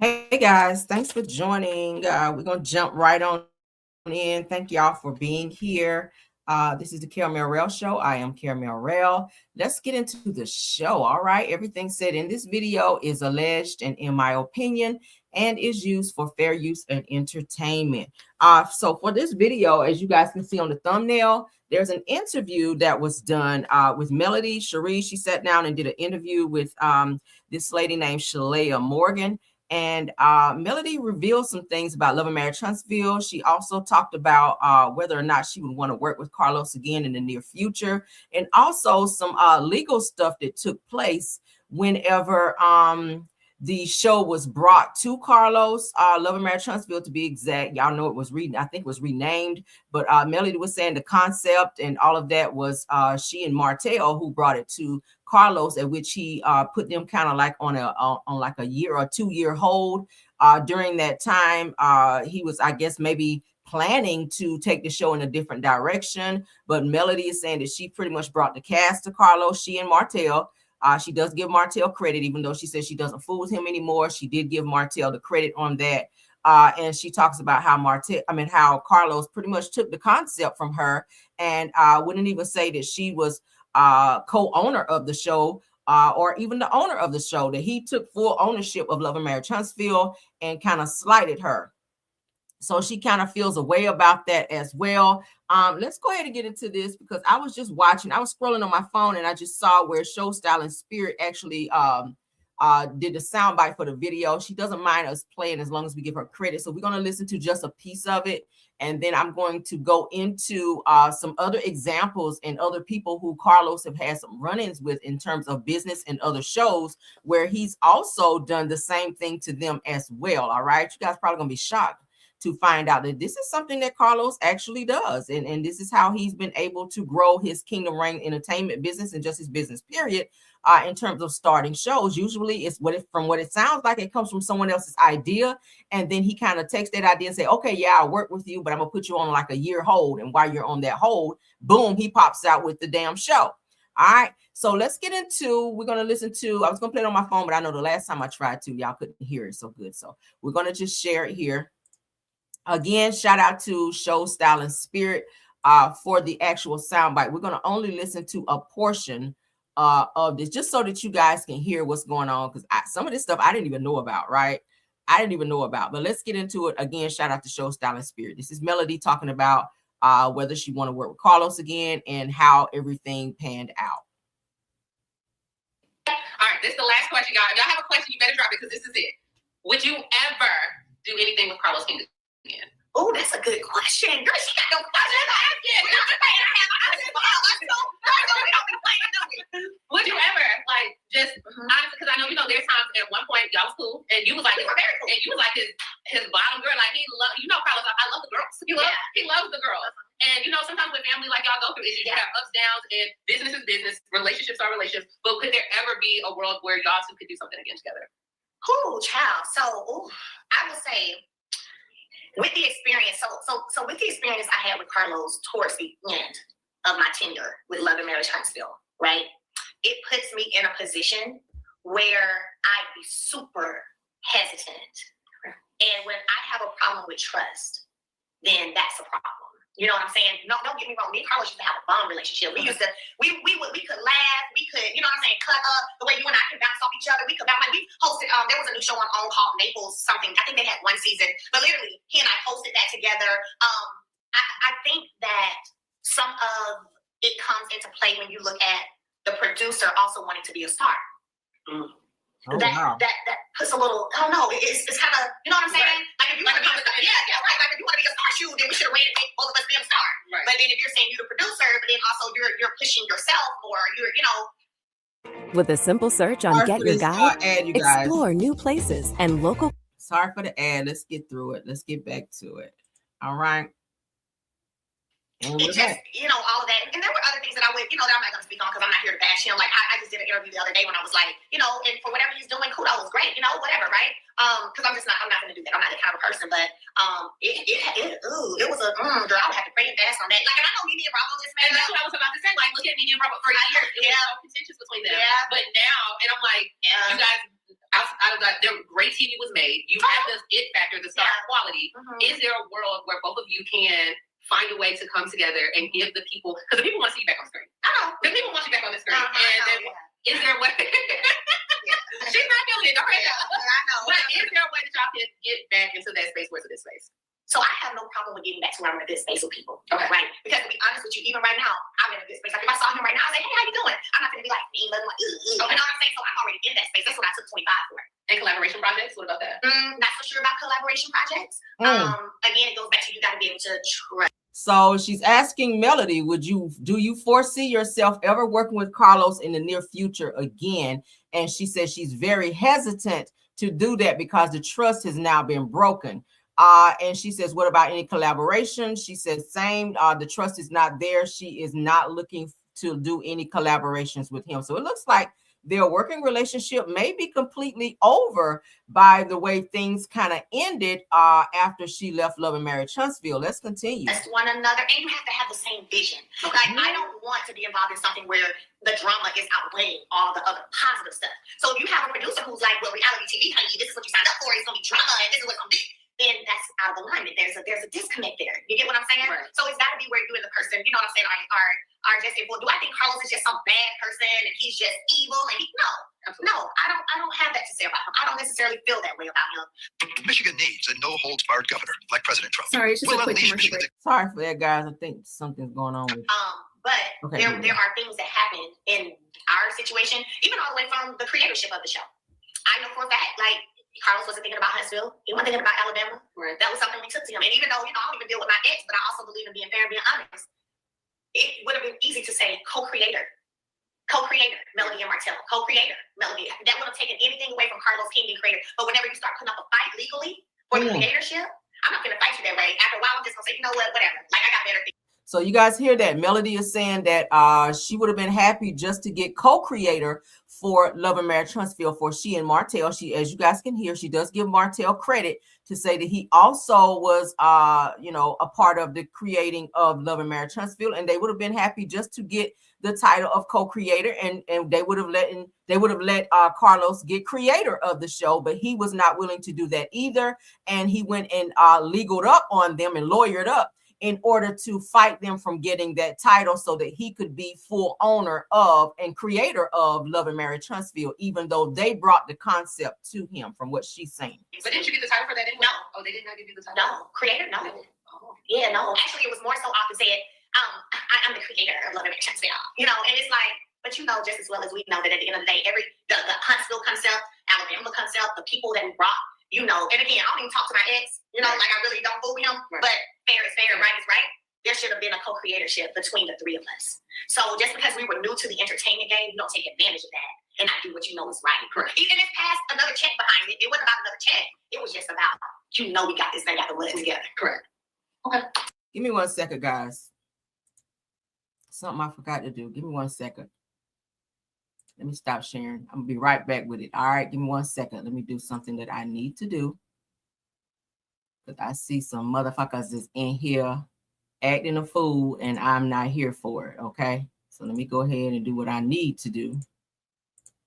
Hey guys, thanks for joining. We're going to jump right on in. Thank y'all for being here. This is the Caramel Rail Show. I am Caramel Rail. Let's get into the show. All right. Everything said in this video is alleged and in my opinion and is used for fair use and entertainment. So for this video, as you guys can see on the thumbnail, there's an interview that was done with Melody Shari. She sat down and did an interview with this lady named Shalea Morgan. And Melody revealed some things about Love and Marriage Huntsville. She also talked about whether or not she would want to work with Carlos again in the near future, and also some legal stuff that took place whenever the show was brought to Carlos. Love and Marriage Huntsville, to be exact. Y'all know it was I think it was renamed, but Melody was saying the concept and all of that was she and Martell who brought it to Carlos, at which he put them kind of like on like a year or 2 year hold. During that time, he was, I guess, maybe planning to take the show in a different direction. But Melody is saying that she pretty much brought the cast to Carlos, she and Martell. She does give Martell credit, even though she says she doesn't fool with him anymore. She did give Martell the credit on that. And she talks about how Carlos pretty much took the concept from her, and wouldn't even say that she was co-owner of the show or even the owner of the show, that he took full ownership of Love and Marriage Huntsville and kind of slighted her. So she kind of feels a way about that as well. Let's go ahead and get into this, because I was just watching, I was scrolling on my phone and I just saw where Show Style and Spirit actually did the soundbite for the video. She doesn't mind us playing as long as we give her credit. So we're going to listen to just a piece of it. And then I'm going to go into some other examples and other people who Carlos have had some run-ins with in terms of business and other shows where he's also done the same thing to them as well. All right. You guys probably going to be shocked to find out that this is something that Carlos actually does. And this is how he's been able to grow his Kingdom Reign entertainment business and just his business period. In terms of starting shows, usually it's from what it sounds like, it comes from someone else's idea, and then he kind of takes that idea and say, okay, yeah, I'll work with you, but I'm gonna put you on like a year hold, and while you're on that hold, boom, he pops out with the damn show. All right, so let's get into, we're gonna listen to, I was gonna play it on my phone, but I know the last time I tried to, y'all couldn't hear it so good, so we're gonna just share it here. Again, shout out to Show Style and Spirit for the actual soundbite. We're gonna only listen to a portion of this, just so that you guys can hear what's going on, because some of this stuff I didn't even know about, right? I didn't even know about, but let's get into it. Again, shout out to Show Style and Spirit. This is Melody talking about whether she want to work with Carlos again and how everything panned out. All right, this is the last question, y'all. If y'all have a question, you better drop it, because this is it. Would you ever do anything with Carlos King again? Oh, that's a good question. Girl, she got no question to ask it. Would you ever, like, just honestly, because I know, there's times at one point y'all was cool, and you was like, and you was like his bottom girl, like he love, Carlos, I love the girls. He loves the girls. And sometimes with family, like y'all go through issues, you have ups, downs, and business is business, relationships are relationships. But could there ever be a world where y'all two could do something again together? Oh, child. So I would say, with the experience, so with the experience I had with Carlos towards the end of my tenure with Love and Marriage Huntsville, right? It puts me in a position where I'd be super hesitant. And when I have a problem with trust, then that's a problem. You know what I'm saying? No, don't get me wrong. Me and Carlos used to have a bomb relationship. We used to, we could laugh. We could, cut up the way you and I could bounce off each other. We could bounce. Like we hosted, there was a new show on called Naples something. I think they had one season, but literally he and I hosted that together. I think that some of it comes into play when you look at the producer also wanting to be a star. Oh, wow. that puts a little, I don't know, it's kind of, you know what I'm saying? Right. Like if you want to be a star, yeah, right. Like if you want to be a star shoot, then we should have ran and made both of us be a star. Right. But then if you're saying you're the producer, but then also you're pushing yourself, or you're, With a simple search on Get Your Guide, explore new places and local. Sorry for the ad. Let's get through it. Let's get back to it. All right. And it's just, all of that. And there were other things that I would, that I'm not going to speak on because I'm not here to bash him. Like, I just did an interview the other day when I was like, and for whatever he's doing, kudos, great, whatever, right? Because I'm not going to do that. I'm not that kind of a person. But it was a, girl, I would have to pray and fast on that. Like, and I know Mimi and Bravo just made. And that's what I was about to say. Like, look at Mimi and Bravo for years. It was so contentious between them. Yeah. But now, and I'm like, you guys, out of their great TV was made. You have this it factor, the star quality. Is there a world where both of you can find a way to come together and give the people, because the people want to see you back on the screen. I know. The people want you back on the screen. Is there a way? She's not doing it. Don't hurt I know. But is there a way that y'all can get back into that space where it's a good space? So I have no problem with getting back to where I'm in a good space with people. Okay. Right? Because to be honest with you, even right now, I'm in a good space. Like if I saw him right now, I was like, hey, how you doing? I'm not going to be like, me, like, you know what I'm saying? So I'm already in that space. That's what I took 25 for. And collaboration projects? What about that? Not so sure about collaboration projects. Again, it goes back to you got to be able to trust. So she's asking Melody, do you foresee yourself ever working with Carlos in the near future again? And she says she's very hesitant to do that because the trust has now been broken. And she says, what about any collaboration? She says, same. The trust is not there. She is not looking to do any collaborations with him. So it looks like their working relationship may be completely over by the way things kind of ended after she left Love and Marriage Huntsville. Let's continue. Trust one another, and you have to have the same vision. Like I don't want to be involved in something where the drama is outweighing all the other positive stuff. So if you have a producer who's like, well, reality TV, honey, this is what you signed up for. It's gonna be drama, and this is what's gonna be. Then that's out of alignment. There's a disconnect there. You get what I'm saying? Right. So it's got to be where you and the person, you know what I'm saying, are just well, do I think Carlos is just some bad person and he's just evil? And no, I don't have that to say about him. I don't necessarily feel that way about him. Michigan needs a no-holds-barred governor like President Trump. Sorry, it's just a quick commercial break. Sorry for that, guys. I think something's going on with but there are things that happen in our situation, even all the way from the creatorship of the show. I know for a fact, like, Carlos wasn't thinking about Huntsville. He wasn't thinking about Alabama. Right. That was something we took to him. And even though, I don't even deal with my ex, but I also believe in being fair and being honest. It would have been easy to say co-creator, Melody and Martell, co-creator, Melody. That would have taken anything away from Carlos King being creator. But whenever you start putting up a fight legally for the creatorship, I'm not going to fight you that way. After a while, I'm just going to say, you know what, whatever. Like, I got better things. So you guys hear that? Melody is saying that she would have been happy just to get co-creator for Love and Marriage Huntsville for she and Martell. She, as you guys can hear, she does give Martell credit to say that he also was, a part of the creating of Love and Marriage Huntsville, and they would have been happy just to get the title of co-creator, and they would have let Carlos get creator of the show, but he was not willing to do that either, and he went and legaled up on them and lawyered up in order to fight them from getting that title so that he could be full owner of and creator of Love and Marriage Huntsville, even though they brought the concept to him from what she's saying. But didn't you get the title for that anyway? No. Oh, they did not give you the title? No. Creator? No. Oh. Yeah, no. Actually, it was more so often said, I'm the creator of Love and Marriage Huntsville. And it's like, but just as well as we know that at the end of the day, the Huntsville concept, Alabama concept, the people that we brought, and again, I don't even talk to my ex, like I really don't fool him, but fair is fair, right is right. There should have been a co-creatorship between the three of us. So just because we were new to the entertainment game, you don't take advantage of that and not do what you know is right. Correct. Even if past another check behind it, it wasn't about another check. It was just about, we got this thing out the wood together. Correct. Okay. Give me 1 second, guys. Something I forgot to do. Give me 1 second. Let me stop sharing. I'm going to be right back with it. All right, give me 1 second. Let me do something that I need to do. Because I see some motherfuckers is in here acting a fool, and I'm not here for it, okay? So let me go ahead and do what I need to do.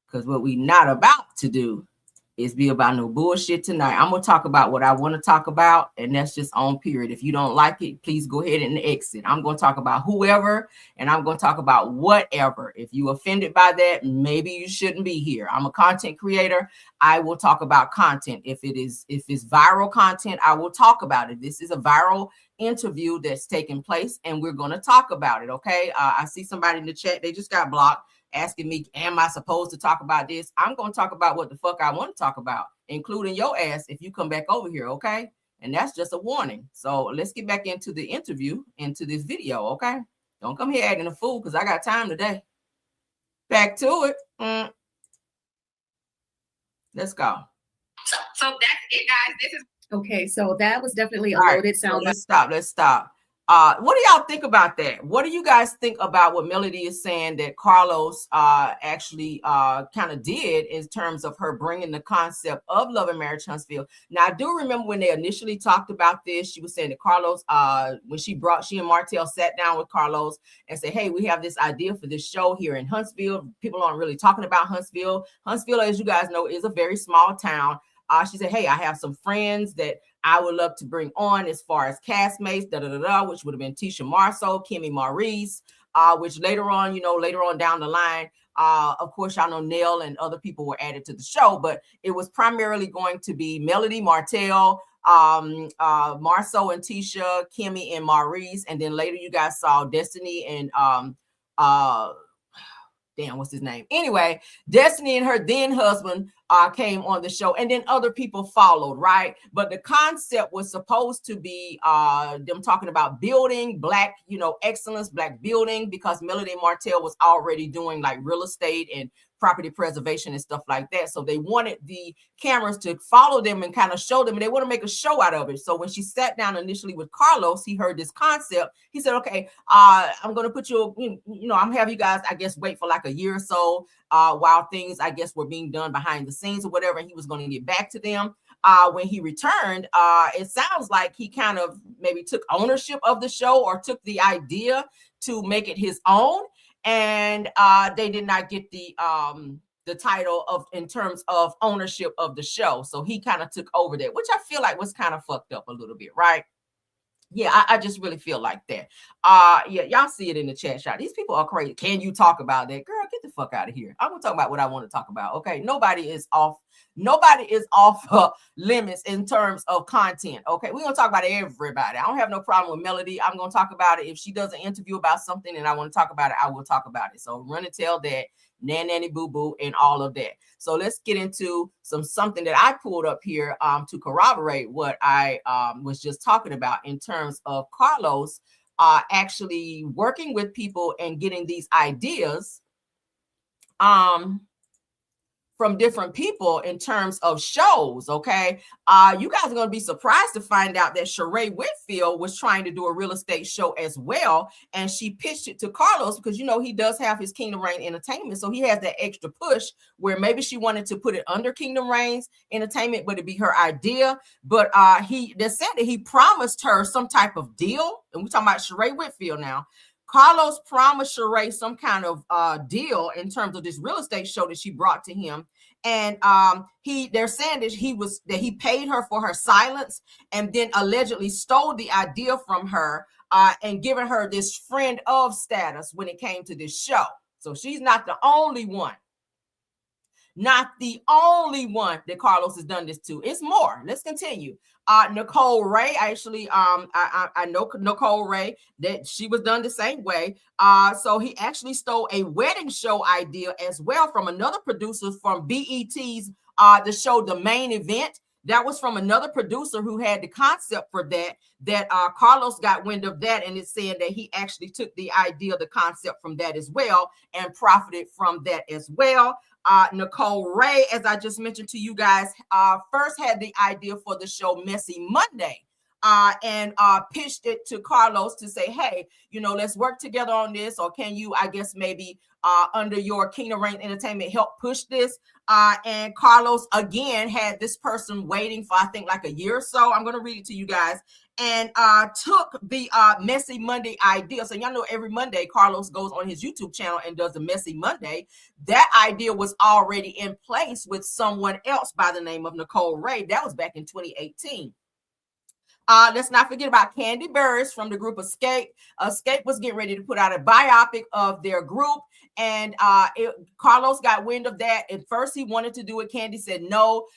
Because what we not about to do is be about no bullshit tonight. I'm going to talk about what I want to talk about, and that's just on period. If you don't like it, please go ahead and exit. I'm going to talk about whoever, and I'm going to talk about whatever. If you offended by that, maybe you shouldn't be here. I'm a content creator. I will talk about content. If it's viral content, I will talk about it. This is a viral interview that's taking place, and we're going to talk about it, okay? I see somebody in the chat. They just got blocked, asking me, am I supposed to talk about this? I'm going to talk about what the fuck I want to talk about, including your ass if you come back over here, okay? And that's just a warning. So let's get back into the interview, into this video, okay? Don't come here acting a fool because I got time today. Back to it. Let's go. So that's it, guys. This is okay. So that was definitely a loaded sound. So let's stop. What do y'all think about that? What do you guys think about what Melody is saying that Carlos actually kind of did in terms of her bringing the concept of Love and Marriage Huntsville? Now, I do remember when they initially talked about this, she was saying that Carlos, when she and Martell sat down with Carlos and said, hey, we have this idea for this show here in Huntsville. People aren't really talking about Huntsville. Huntsville, as you guys know, is a very small town. She said, hey, I have some friends that I would love to bring on as far as castmates, which would have been Tisha Marceau, Kimmy Maurice, which later on down the line, of course, y'all know Nell and other people were added to the show, but it was primarily going to be Melody, Martell, Marceau and Tisha, Kimmy and Maurice, and then later you guys saw Destiny and what's his name? Anyway, Destiny and her then husband came on the show, and then other people followed, right? But the concept was supposed to be them talking about building Black, excellence, Black building, because Melody Martell was already doing like real estate and property preservation and stuff like that. So they wanted the cameras to follow them and kind of show them, and they want to make a show out of it. So when she sat down initially with Carlos, he heard this concept. He said, okay, I'm going to put you, I'm going to have you guys, I guess, wait for like a year or so while things, I guess, were being done behind the scenes or whatever. And he was going to get back to them. When he returned, it sounds like he kind of maybe took ownership of the show or took the idea to make it his own. And they did not get the title of in terms of ownership of the show. So he kind of took over that, which I feel like was kind of fucked up a little bit, right? Yeah, I just really feel like that. Yeah, y'all see it in the chat shot. These people are crazy. Can you talk about that? Girl, get the fuck out of here. I'm gonna talk about what I want to talk about. Okay, nobody is off limits in terms of content. Okay, we're gonna talk about everybody. I don't have no problem with Melody. I'm gonna talk about it. If she does an interview about something and I want to talk about it, I will talk about it. So run and tell that, nanny boo boo, and all of that. So let's get into something that I pulled up here to corroborate what I was just talking about in terms of Carlos actually working with people and getting these ideas from different people in terms of shows. Okay, you guys are going to be surprised to find out that Shari Whitfield was trying to do a real estate show as well, and she pitched it to Carlos because he does have his Kingdom Reign Entertainment, so he has that extra push where maybe she wanted to put it under Kingdom Reigns Entertainment, but it'd be her idea. But they said that he promised her some type of deal, and we're talking about Shari Whitfield now. Carlos promised Shari some kind of deal in terms of this real estate show that she brought to him. And they're saying that he paid her for her silence and then allegedly stole the idea from her and given her this friend of status when it came to this show. So she's not the only one. Not the only one that Carlos has done this to. It's more. Let's continue. Nicole Ray, actually, I know Nicole Ray, that she was done the same way. So he actually stole a wedding show idea as well from another producer from BET's the show The Main Event. That was from another producer who had the concept for that Carlos got wind of that, and it's saying that he actually took the idea, the concept from that as well, and profited from that as well. Nicole Ray, as I just mentioned to you guys, first had the idea for the show Messy Monday and pitched it to Carlos to say, hey, let's work together on this, or can you, I guess, maybe under your Kingdom Reign Entertainment help push this? And Carlos, again, had this person waiting for, I think, like a year or so. I'm going to read it to you guys. And took the Messy Monday idea. So y'all know every Monday, Carlos goes on his YouTube channel and does the Messy Monday. That idea was already in place with someone else by the name of Nicole Ray. That was back in 2018. Let's not forget about Candy Burris from the group Escape. Escape was getting ready to put out a biopic of their group, and Carlos got wind of that. At first, he wanted to do it. Candy said, no,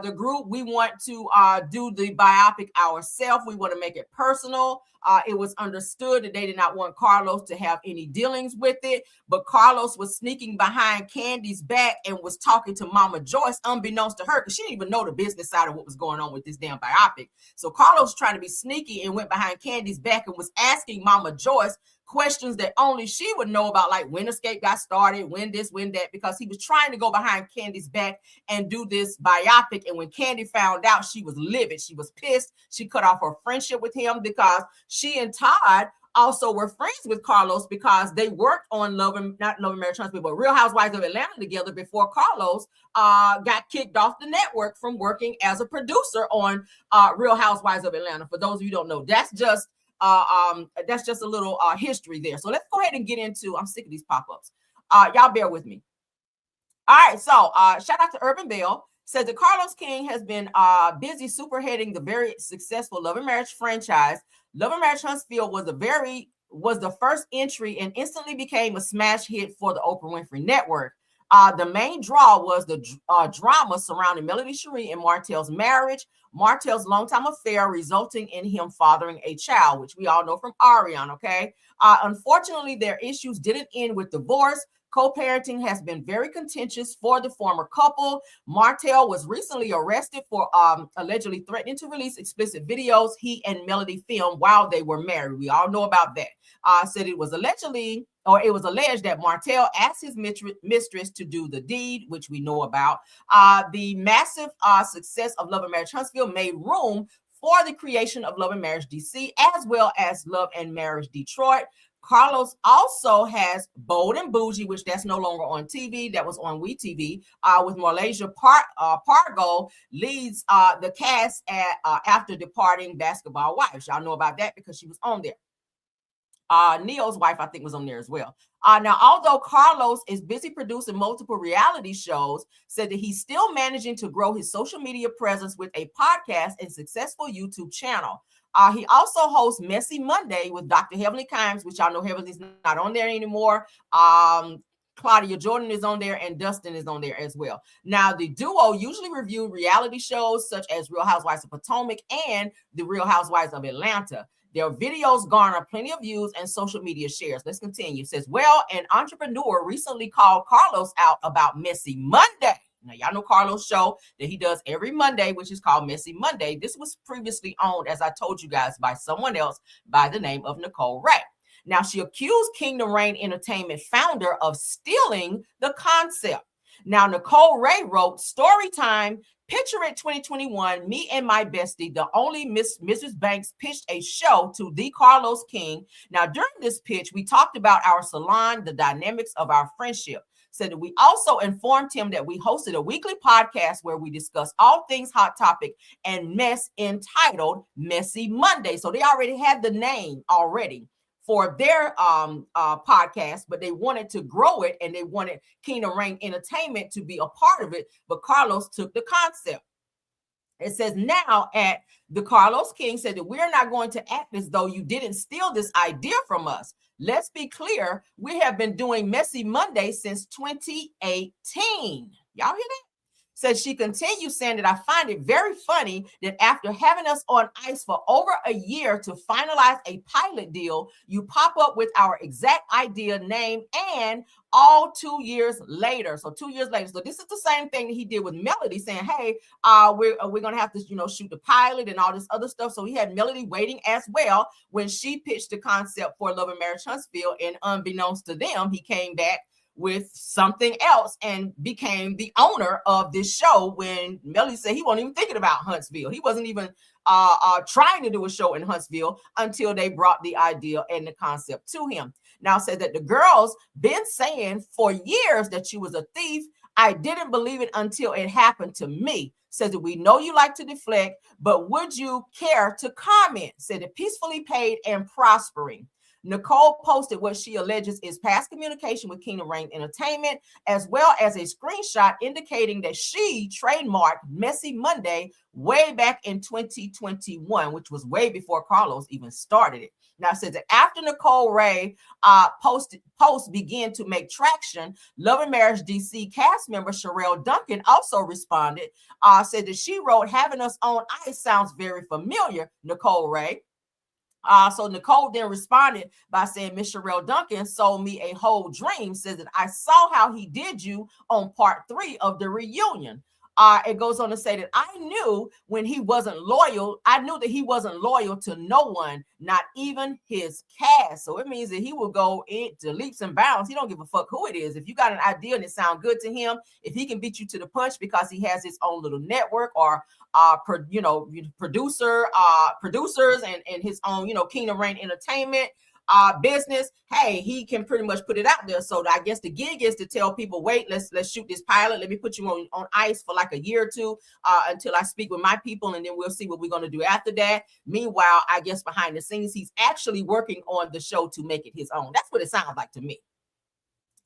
the group, we want to do the biopic ourselves. We want to make it personal. It was understood that they did not want Carlos to have any dealings with it, but Carlos was sneaking behind Candy's back and was talking to Mama Joyce, unbeknownst to her, because she didn't even know the business side of what was going on with this damn biopic. So Carlos was trying to be sneaky and went behind Candy's back and was asking Mama Joyce questions that only she would know about, like when Escape got started, when this, when that, because he was trying to go behind Candy's back and do this biopic. And when Candy found out, she was livid. She was pissed. She cut off her friendship with him because she and Todd also were friends with Carlos because they worked on not Love and Marriage Huntsville, but Real Housewives of Atlanta together before Carlos got kicked off the network from working as a producer on Real Housewives of Atlanta. For those of you who don't know, that's just a little history there. So let's go ahead and get into, I'm sick of these pop-ups. Y'all bear with me. All right, so shout out to Urban Bell. Says that Carlos King has been busy superheading the very successful Love and Marriage franchise. Love and Marriage Huntsville was the first entry and instantly became a smash hit for the Oprah Winfrey Network. The main draw was the drama surrounding Melody Cherie and Martell's marriage, Martell's longtime affair resulting in him fathering a child, which we all know from Ariana, okay? Unfortunately, their issues didn't end with divorce. Co-parenting has been very contentious for the former couple. Martell was recently arrested for allegedly threatening to release explicit videos he and Melody filmed while they were married. We all know about that. Said it was alleged that Martell asked his mistress to do the deed, which we know about. The massive success of Love and Marriage Huntsville made room for the creation of Love and Marriage DC, as well as Love and Marriage Detroit. Carlos also has Bold and Bougie, which that's no longer on TV. That was on WeTV with Malaysia Pargo leads the cast after departing Basketball Wives. Y'all know about that because she was on there. Neo's wife, I think, was on there as well. Now, although Carlos is busy producing multiple reality shows, said that he's still managing to grow his social media presence with a podcast and successful YouTube channel. He also hosts Messy Monday with Dr. Heavenly Kimes, which y'all know Heavenly's not on there anymore. Claudia Jordan is on there and Dustin is on there as well. Now, the duo usually review reality shows such as Real Housewives of Potomac and The Real Housewives of Atlanta. Their videos garner plenty of views and social media shares. Let's continue. It says, well, an entrepreneur recently called Carlos out about Messy Monday. Now, y'all know Carlos' show that he does every Monday, which is called Messy Monday. This was previously owned, as I told you guys, by someone else by the name of Nicole Ray. Now, she accused Kingdom Reign Entertainment founder of stealing the concept. Now, Nicole Ray wrote, story time, picture it 2021, me and my bestie, the only Mrs. Banks, pitched a show to the Carlos King. Now, during this pitch, we talked about our salon, the dynamics of our friendship. Said that we also informed him that we hosted a weekly podcast where we discuss all things hot topic and mess entitled Messy Monday. So they already had the name already for their podcast, but they wanted to grow it and they wanted Kingdom Reign Entertainment to be a part of it. But Carlos took the concept. It says now at the Carlos King said that we're not going to act as though you didn't steal this idea from us. Let's be clear. We have been doing Messy Monday since 2018. Y'all hear that? Says she continues saying that I find it very funny that after having us on ice for over a year to finalize a pilot deal, you pop up with our exact idea, name, and all 2 years later. So 2 years later. So this is the same thing that he did with Melody saying, hey, we're going to have to, shoot the pilot and all this other stuff. So he had Melody waiting as well when she pitched the concept for Love and Marriage Huntsville. And unbeknownst to them, he came back with something else and became the owner of this show when Melody said he wasn't even thinking about Huntsville. He wasn't even trying to do a show in Huntsville until they brought the idea and the concept to him. Now said that the girls been saying for years that she was a thief. I didn't believe it until it happened to me. Says that we know you like to deflect, but would you care to comment? Said it peacefully paid and prospering. Nicole posted what she alleges is past communication with Kingdom Reign Entertainment, as well as a screenshot indicating that she trademarked Messy Monday way back in 2021, which was way before Carlos even started it. Now, it says that after Nicole Ray posts began to make traction, Love and Marriage DC cast member Sherelle Duncan also responded, said that she wrote, having us on ice sounds very familiar, Nicole Ray. So Nicole then responded by saying, Miss Sherelle Duncan sold me a whole dream, says that I saw how he did you on part 3 of the reunion. It goes on to say that I knew when he wasn't loyal, I knew that he wasn't loyal to no one, not even his cast. So it means that he will go into leaps and bounds. He don't give a fuck who it is. If you got an idea and it sounds good to him, if he can beat you to the punch because he has his own little network or producers and his own, Kingdom Reign Entertainment business, hey, he can pretty much put it out there. So I guess the gig is to tell people, wait, let's shoot this pilot. Let me put you on ice for like a year or two until I speak with my people, and then we'll see what we're going to do after that. Meanwhile, I guess behind the scenes, he's actually working on the show to make it his own. That's what it sounds like to me.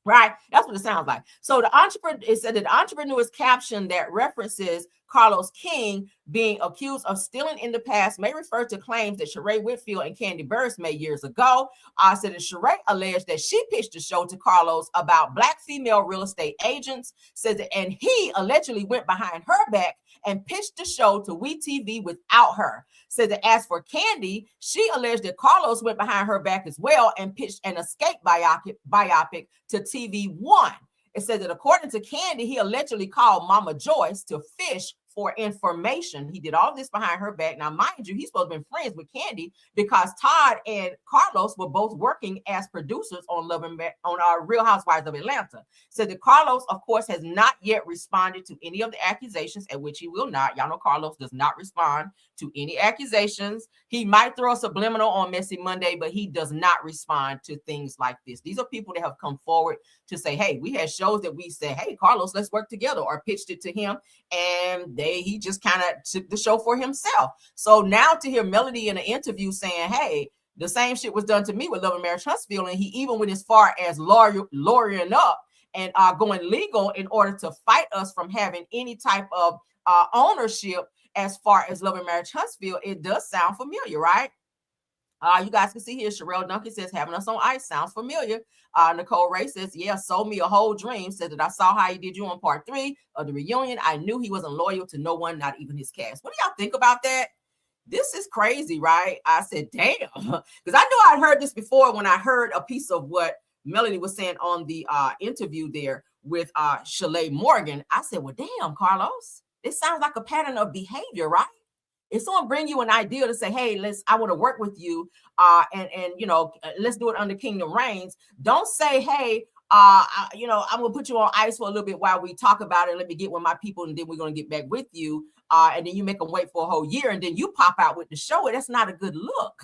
Right? That's what it sounds like. So it said that the entrepreneur's caption that references Carlos King being accused of stealing in the past may refer to claims that Shari Whitfield and Candy Burris made years ago. Said that Shari alleged that she pitched the show to Carlos about Black female real estate agents. Says that, and he allegedly went behind her back and pitched the show to WeTV without her. Said that as for Candy, she alleged that Carlos went behind her back as well and pitched an escape biopic to TV One. It says that according to Candy, he allegedly called Mama Joyce to fish for information. He did all this behind her back. Now, mind you, he's supposed to be friends with Candy because Todd and Carlos were both working as producers on our Real Housewives of Atlanta. Said that Carlos, of course, has not yet responded to any of the accusations, at which he will not. Y'all know Carlos does not respond to any accusations. He might throw a subliminal on Messy Monday, but he does not respond to things like this. These are people that have come forward to say, hey, we had shows that we said, hey, Carlos, let's work together, or pitched it to him, and he just kind of took the show for himself. So now to hear Melody in an interview saying, hey, the same shit was done to me with Love and Marriage Huntsville, and he even went as far as lawyering up and going legal in order to fight us from having any type of ownership as far as Love and Marriage Huntsville, it does sound familiar, right? You guys can see here, Sherelle Duncan says, having us on ice sounds familiar. Nicole Ray says, yeah, sold me a whole dream. Said that I saw how he did you on part 3 of the reunion. I knew he wasn't loyal to no one, not even his cast. What do y'all think about that? This is crazy, right? I said, damn, because I knew I'd heard this before when I heard a piece of what Melanie was saying on the interview there with Shalay Morgan. I said, well, damn, Carlos, this sounds like a pattern of behavior, right? If someone bring you an idea to say, hey, I want to work with you, and let's do it under Kingdom Reigns. Don't say, hey, I'm gonna put you on ice for a little bit while we talk about it. Let me get with my people, and then we're gonna get back with you. And then you make them wait for a whole year, and then you pop out with the show. That's not a good look.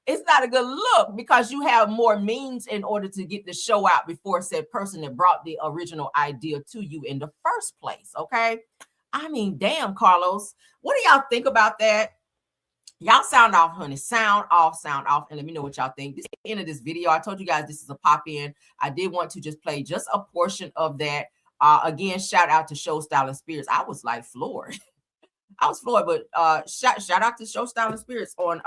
It's not a good look because you have more means in order to get the show out before said person that brought the original idea to you in the first place. Okay. I mean, damn, Carlos, what do y'all think about that? Y'all sound off, honey. Sound off, and let me know what y'all think. This is the end of this video. I told you guys this is a pop-in. I did want to just play just a portion of that. Again, shout out to Show Styling Spirits. I was like floored. I was floored, but shout out to Show Styling Spirits on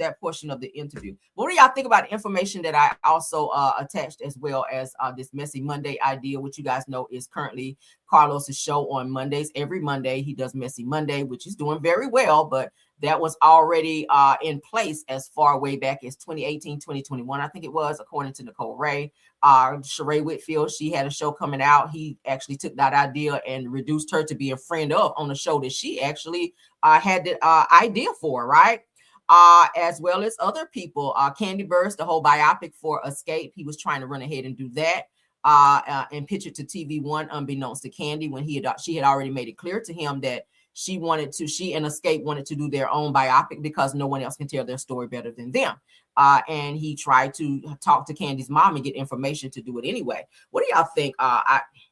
that portion of the interview. What do y'all think about the information that I also attached, as well as this Messy Monday idea, which you guys know is currently Carlos's show on Mondays. Every Monday he does Messy Monday, which is doing very well, but that was already in place as far way back as 2018, 2021, I think it was, according to Nicole Ray. Shari Whitfield, she had a show coming out. He actually took that idea and reduced her to be a friend of on the show that she actually had the idea for, right? As well as other people. Candy Burris, the whole biopic for Escape, he was trying to run ahead and do that and pitch it to TV One, unbeknownst to Candy, when she had already made it clear to him that she and Escape wanted to do their own biopic because no one else can tell their story better than them. And he tried to talk to Candy's mom and get information to do it anyway. What do y'all think?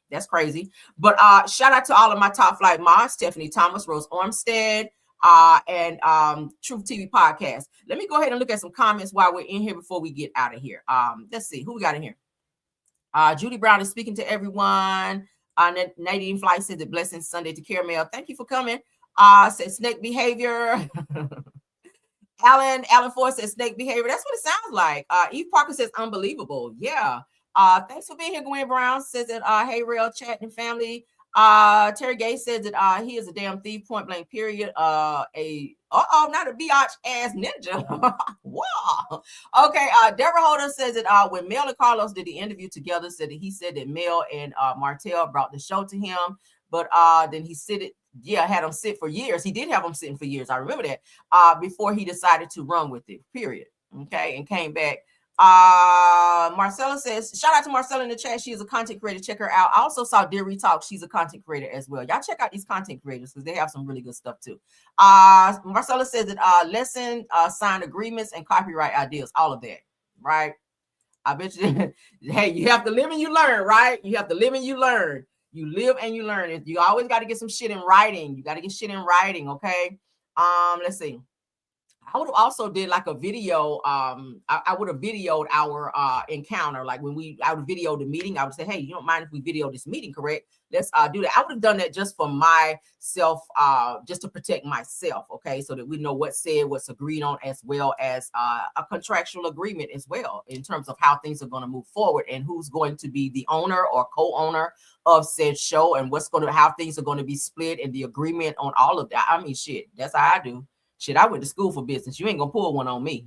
That's crazy. But shout out to all of my top flight moms, Stephanie Thomas, Rose Armstead, and Truth TV Podcast. Let me go ahead and look at some comments while we're in here before we get out of here. Let's see who we got in here. Judy Brown is speaking to everyone. Nadine Fly says that blessings Sunday to Caramel. Thank you for coming. Says snake behavior. Alan Ford says snake behavior. That's what it sounds like. Eve Parker says unbelievable. Yeah. Thanks for being here. Gwen Brown says that hey real chat and family. Terry Gay says that he is a damn thief, point blank period. Not a biatch ass ninja. Wow. Okay. Deborah Holder says that when Mel and Carlos did the interview together, he said that Mel and Martell brought the show to him. but then he had him sit for years. He did have him sitting for years. I remember that before he decided to run with it, period. Okay, and came back. Marcella says, shout out to Marcella in the chat. She is a content creator. Check her out. I also saw Deary Talk. She's a content creator as well. Y'all check out these content creators because they have some really good stuff too. Marcella says that lesson, signed agreements, and copyright ideas, all of that, right? I bet you, hey, you have to live and you learn, right? You have to live and you learn. You live and you learn. You always got to get some shit in writing. You got to get shit in writing, okay? Let's see. I would have also did like a video. I would have videoed our encounter. Like when I would video the meeting, I would say, hey, you don't mind if we video this meeting, correct? Let's do that. I would have done that just for myself, just to protect myself, okay? So that we know what's said, what's agreed on, as well as a contractual agreement as well in terms of how things are going to move forward and who's going to be the owner or co-owner of said show and how things are going to be split and the agreement on all of that. I mean, shit, that's how I do. Shit, I went to school for business. You ain't gonna pull one on me.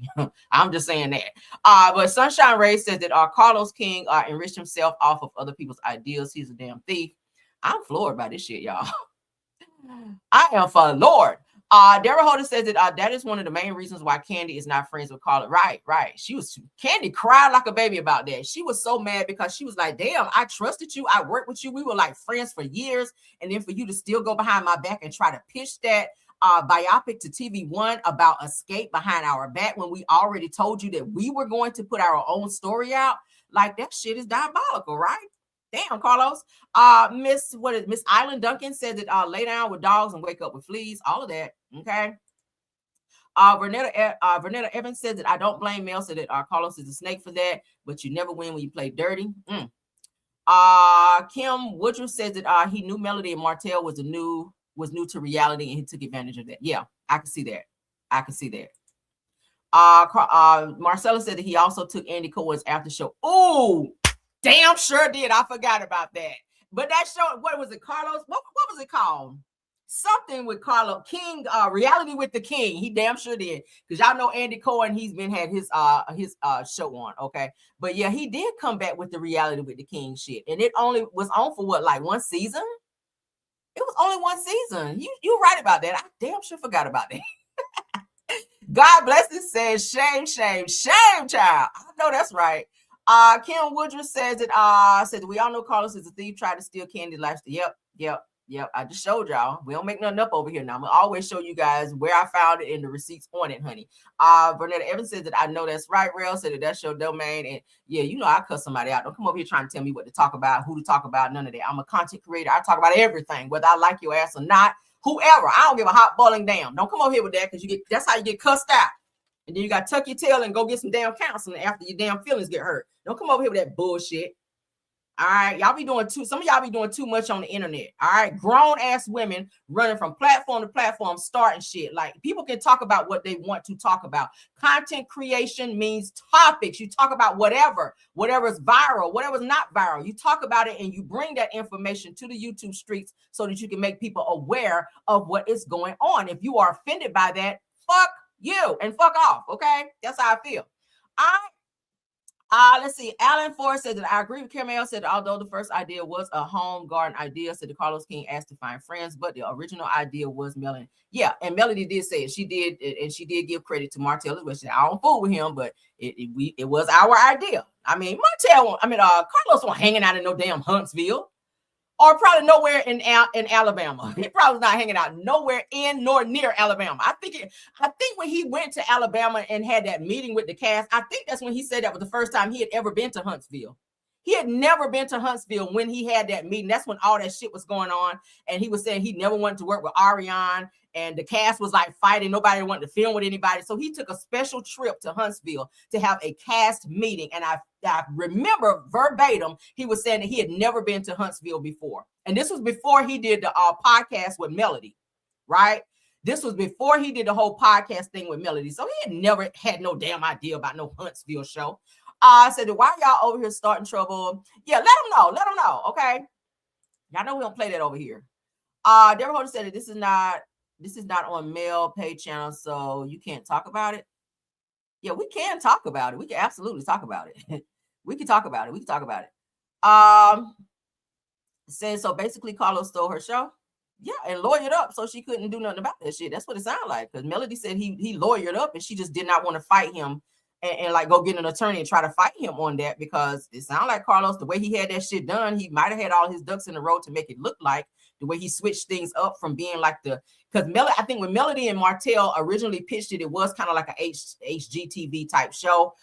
I'm just saying that. But Sunshine Ray says that Carlos King enriched himself off of other people's ideas. He's a damn thief. I'm floored by this shit, y'all. I am for Lord. Dara Holder says that that is one of the main reasons why Candy is not friends with Carlos. Right. Candy cried like a baby about that. She was so mad because she was like, damn, I trusted you. I worked with you. We were like friends for years. And then for you to still go behind my back and try to pitch that biopic to TV One about escape behind our back when we already told you that we were going to put our own story out. Like, that shit is diabolical, right? Damn, Carlos. Miss Island Duncan said that lay down with dogs and wake up with fleas. All of that. Okay. Vernetta Evans said that I don't blame Mel. Said that Carlos is a snake for that, but you never win when you play dirty. Kim Woodruff says that he knew Melody and Martell was new to reality and he took advantage of that. Yeah, I can see that. Marcella said that he also took Andy Cohen's after show. Oh, damn sure did. I forgot about that. But that show, what was it, Carlos? What was it called? Something with Carlos King, Reality with the King. He damn sure did. Because y'all know Andy Cohen, he's had his show on, okay? But yeah, he did come back with the Reality with the King shit. And it only was on for what, like one season? It was only one season. You're right about that. I damn sure forgot about that. God bless it says shame, child. I know that's right. Kim Woodruff says that we all know Carlos is a thief, tried to steal Candy lifestyle. Yep. I just showed y'all. We don't make nothing up over here now. I'm gonna always show you guys where I found it and the receipts on it, honey. Vernetta Evans says that I know that's right. Rail said that that's your domain. And yeah, you know I cuss somebody out. Don't come over here trying to tell me what to talk about, who to talk about, none of that. I'm a content creator. I talk about everything, whether I like your ass or not. Whoever. I don't give a hot boiling damn. Don't come over here with that because that's how you get cussed out. And then you got to tuck your tail and go get some damn counseling after your damn feelings get hurt. Don't come over here with that bullshit. All right, some of y'all be doing too much on the internet. All right, grown ass women running from platform to platform, starting shit. Like, people can talk about what they want to talk about. Content creation means topics. You talk about whatever's viral, whatever's not viral. You talk about it and you bring that information to the YouTube streets so that you can make people aware of what is going on. If you are offended by that, fuck you and fuck off. Okay, that's how I feel. All right. Let's see. Alan Ford said that I agree with Carmel. Said that although the first idea was a home garden idea, said that Carlos King asked to find friends, but the original idea was Melody. Yeah, and Melody did say it. She did give credit to Martell as well. She said, I don't fool with him, but it was our idea. I mean, Carlos wasn't hanging out in no damn Huntsville. Or probably nowhere in Alabama. He probably was not hanging out nowhere in nor near Alabama. I think when he went to Alabama and had that meeting with the cast, I think that's when he said that was the first time he had ever been to Huntsville. He had never been to Huntsville when he had that meeting. That's when all that shit was going on. And he was saying he never wanted to work with Ariane. And the cast was like fighting. Nobody wanted to film with anybody. So he took a special trip to Huntsville to have a cast meeting. And I remember verbatim, he was saying that he had never been to Huntsville before. And this was before he did the podcast with Melody, right? This was before he did the whole podcast thing with Melody. So he had never had no damn idea about no Huntsville show. I said, why y'all over here starting trouble? Yeah, let them know, okay? Y'all know we don't play that over here. Deborah Holder said that this is not on Mel paid channel, so you can't talk about it. Yeah, we can talk about it. We can absolutely talk about it. We can talk about it. Says so basically Carlos stole her show. Yeah, and lawyered up so she couldn't do nothing about that shit. That's what it sounded like. Because Melody said he lawyered up and she just did not want to fight him and like go get an attorney and try to fight him on that, because it sounded like Carlos, the way he had that shit done, he might have had all his ducks in a row to make it look like the way he switched things up from being like because Melody, I think when Melody and Martell originally pitched it, it was kind of like a HGTV type show.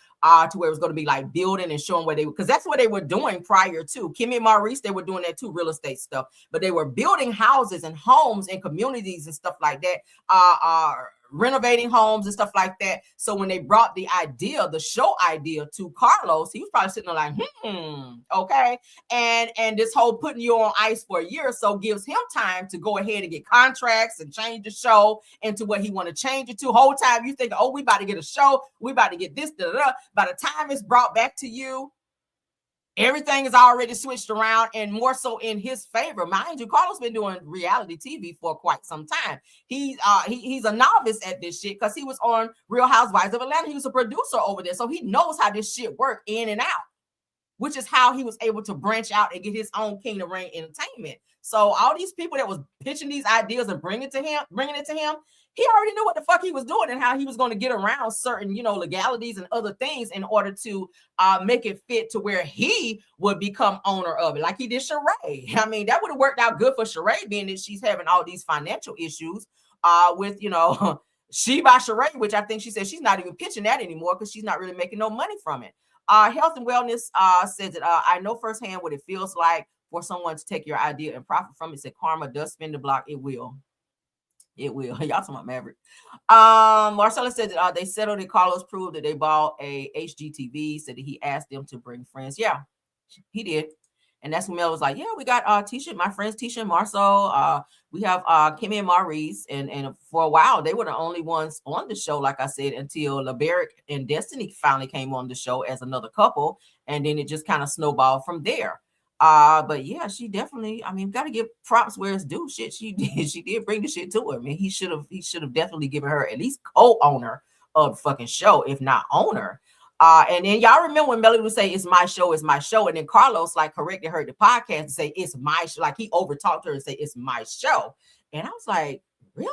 To where it was going to be like building and showing where because that's what they were doing prior to Kimmy and Maurice. They were doing that too, real estate stuff, but they were building houses and homes and communities and stuff like that, renovating homes and stuff like that. So when they brought the idea, the show idea to Carlos, he was probably sitting there like, okay. And this whole putting you on ice for a year or so gives him time to go ahead and get contracts and change the show into what he want to change it to. Whole time you think, oh, we about to get a show, we about to get this, by the time it's brought back to you, everything is already switched around and more so in his favor. Mind you, Carlos been doing reality TV for quite some time. He's a novice at this shit because he was on Real Housewives of Atlanta. He was a producer over there, so he knows how this shit work in and out, which is how he was able to branch out and get his own Kingdom Reign Entertainment. So all these people that was pitching these ideas and bringing it to him, he already knew what the fuck he was doing and how he was going to get around certain, legalities and other things in order to make it fit to where he would become owner of it, like he did Sheree. I mean, that would have worked out good for Sheree, being that she's having all these financial issues with, She by Sheree, which I think she said she's not even pitching that anymore because she's not really making no money from it. Health and Wellness says that I know firsthand what it feels like for someone to take your idea and profit from it. Said karma does spin the block. It will. It will. Y'all talking about Maverick. Marcella said that they settled it. Carlos proved that they bought a HGTV. Said that he asked them to bring friends. Yeah, he did. And that's when Mel was like, yeah, we got Tisha, my friends Tisha and Marceau. We have Kimmy and Maurice. And for a while, they were the only ones on the show, like I said, until LeBerick and Destiny finally came on the show as another couple. And then it just kind of snowballed from there. But yeah, she definitely, I mean, got to give props where it's due. Shit, she did bring the shit to her. I mean, he should have definitely given her at least co-owner of the fucking show, if not owner. And then y'all remember when Melody would say, it's my show. And then Carlos like corrected her at the podcast and say, it's my show. Like he overtalked her and say, it's my show. And I was like, really?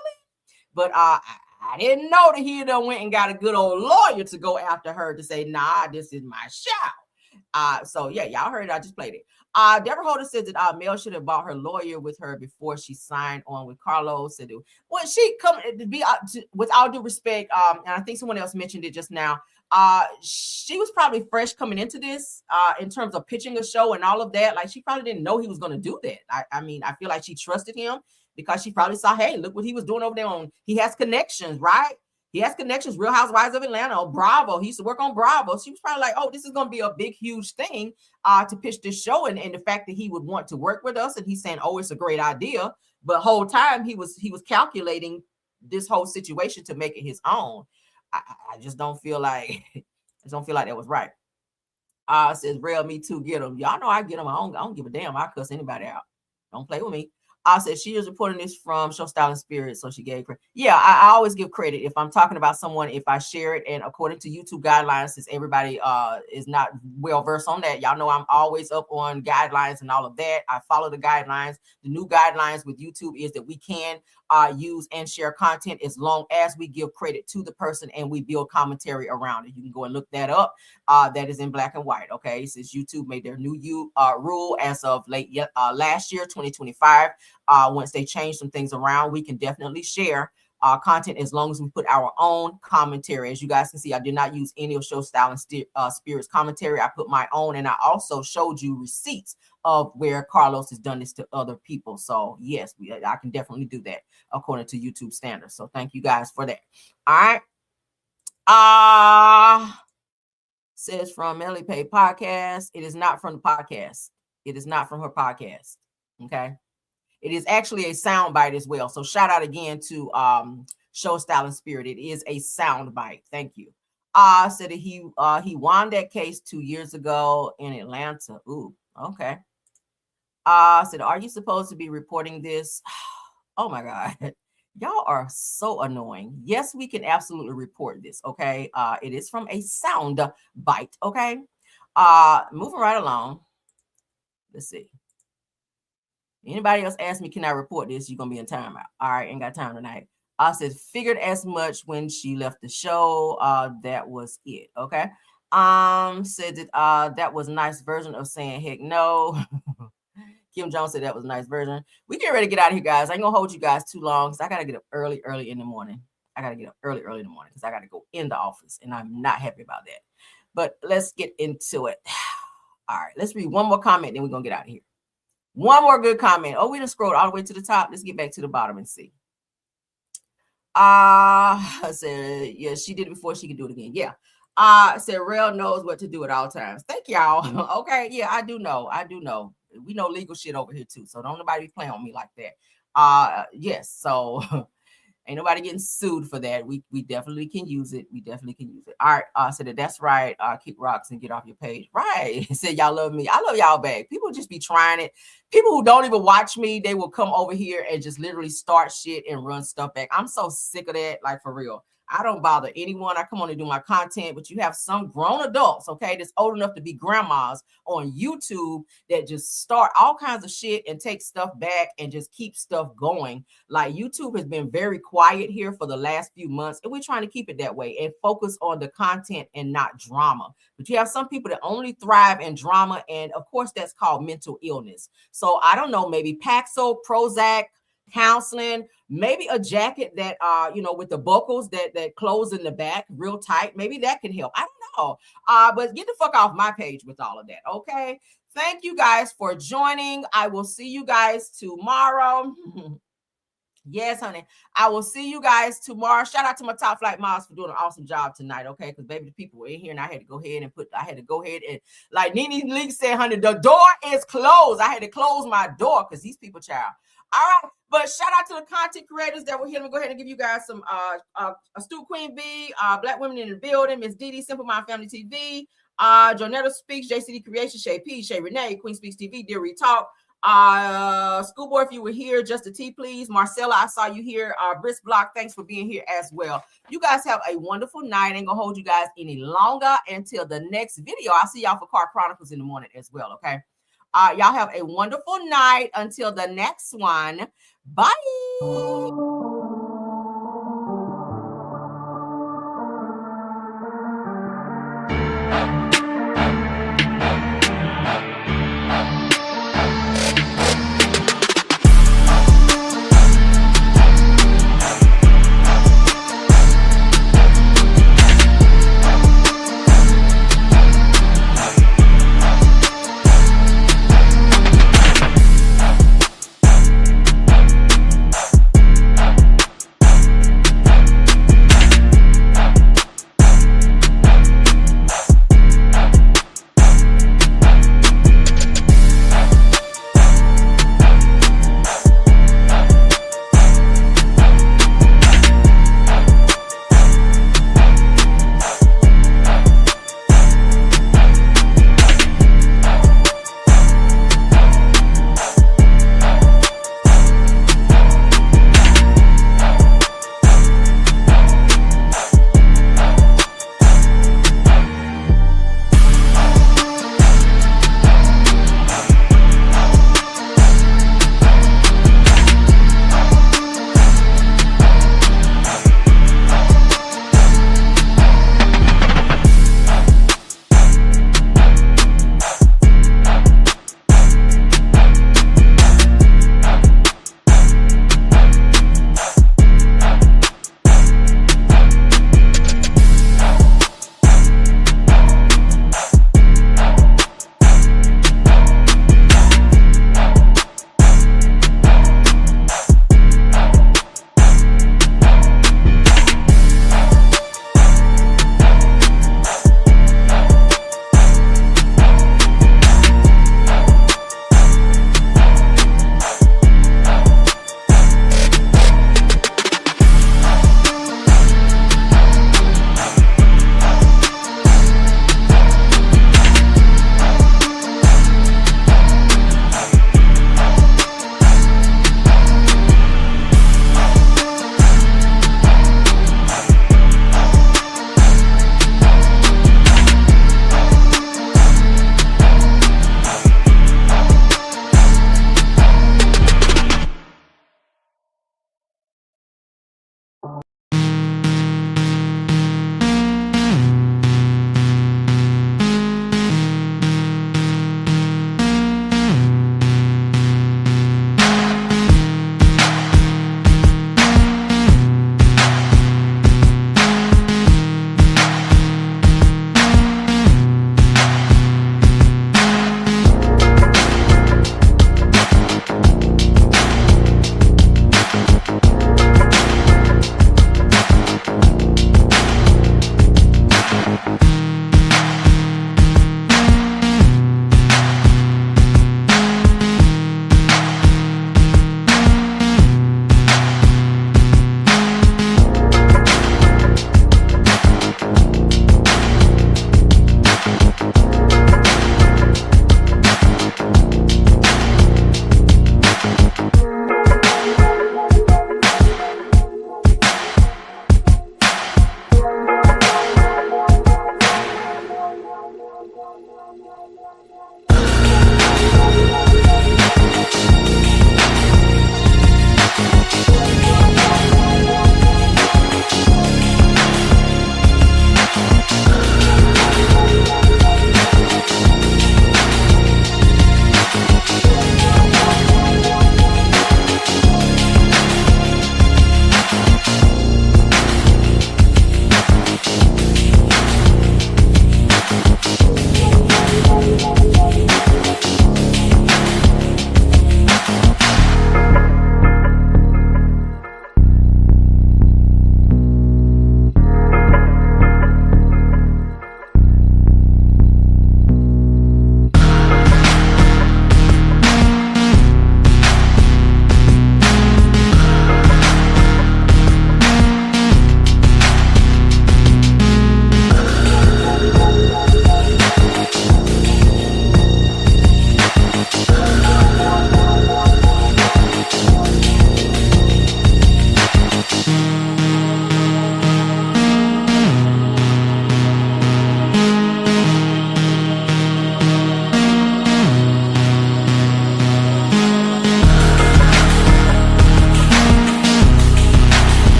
But I didn't know that he done went and got a good old lawyer to go after her to say, nah, this is my show. So yeah, y'all heard it. I just played it. Deborah Holder said that Mel should have bought her lawyer with her before she signed on with Carlos. Said, well, she come to be with all due respect, and I think someone else mentioned it just now. She was probably fresh coming into this in terms of pitching a show and all of that. Like she probably didn't know he was going to do that. I mean, I feel like she trusted him because she probably saw, hey, look what he was doing over there he has connections, right? He has connections, Real Housewives of Atlanta, or Bravo. He used to work on Bravo. She was probably like, oh, this is going to be a big, huge thing to pitch this show. And the fact that he would want to work with us and he's saying, oh, it's a great idea. But whole time he was calculating this whole situation to make it his own. I just don't feel like that was right. Says Real, me too, get him. Y'all know I get him. I don't give a damn. I cuss anybody out. Don't play with me. Said she is reporting this from Show Style and Spirit, so she gave credit. Yeah, I always give credit if I'm talking about someone, if I share it, and according to YouTube guidelines, since everybody is not well versed on that, y'all know I'm always up on guidelines and all of that. I follow the guidelines. The new guidelines with YouTube is that we can use and share content as long as we give credit to the person and we build commentary around it. You can go and look that up. That is in black and white. Okay, since YouTube made their new rule as of late last year, 2025. Once they change some things around, we can definitely share content as long as we put our own commentary. As you guys can see, I did not use any of Show Style and Spirit's commentary. I put my own, and I also showed you receipts of where Carlos has done this to other people. So yes, I can definitely do that according to YouTube standards. So thank you guys for that. All right. Says from Melly Pay Podcast. It is not from the podcast. It is not from her podcast. Okay. It is actually a soundbite as well. So shout out again to Show Style and Spirit. It is a soundbite. Thank you. Said that he won that case 2 years ago in Atlanta. Ooh, okay. Said, are you supposed to be reporting this? Oh my God. Y'all are so annoying. Yes, we can absolutely report this. Okay. It is from a sound bite. Okay. Moving right along. Let's see. Anybody else ask me, can I report this? You're gonna be in timeout. All right, ain't got time tonight. I said, figured as much when she left the show. That was it. Okay. Said that that was a nice version of saying heck no. Kim Jones said that was a nice version. We get ready to get out of here, guys. I ain't gonna hold you guys too long because I gotta get up early in the morning. I gotta get up early in the morning because I gotta go in the office, and I'm not happy about that. But let's get into it. All right, let's read one more comment, then we're gonna get out of here. One more good comment. Oh, we done scrolled all the way to the top. Let's get back to the bottom and see. I said, yeah, she did it before, she could do it again. Yeah. Said Rel knows what to do at all times. Thank y'all. Okay, yeah, I do know. We know legal shit over here too, so don't nobody be playing on me like that. Yes, so ain't nobody getting sued for that. We definitely can use it. All right, said that's right. Kick rocks and get off your page. Right. Said y'all love me. I love y'all back. People just be trying it. People who don't even watch me, they will come over here and just literally start shit and run stuff back. I'm so sick of that, like for real. I don't bother anyone. I come on and do my content, but you have some grown adults, okay, that's old enough to be grandmas on YouTube that just start all kinds of shit and take stuff back and just keep stuff going. Like YouTube has been very quiet here for the last few months, and we're trying to keep it that way and focus on the content and not drama. But you have some people that only thrive in drama, and of course that's called mental illness. So I don't know, maybe Paxil, Prozac, counseling, maybe a jacket that with the buckles that close in the back real tight, maybe that can help. I don't know. But get the fuck off my page with all of that. Okay, thank you guys for joining. I will see you guys tomorrow. Yes, honey. I will see you guys tomorrow. Shout out to my top flight moms for doing an awesome job tonight. Okay, because baby, the people were in here, and I had to go ahead and like Nene Lee said, honey, the door is closed. I had to close my door because these people, child. All right, but shout out to the content creators that were here. Let me go ahead and give you guys some Astute Queen B, Black Women in the Building, Miss Didi, Simple Mind Family TV, Jonetta Speaks, JCD Creation, Shay P, Shay Renee, Queen Speaks TV, Dear Retalk, Schoolboy, if you were here, just a T, please. Marcella, I saw you here. Brisk Block, thanks for being here as well. You guys have a wonderful night. Ain't gonna hold you guys any longer until the next video. I'll see y'all for Car Chronicles in the morning as well, okay? Y'all have a wonderful night until the next one. Bye.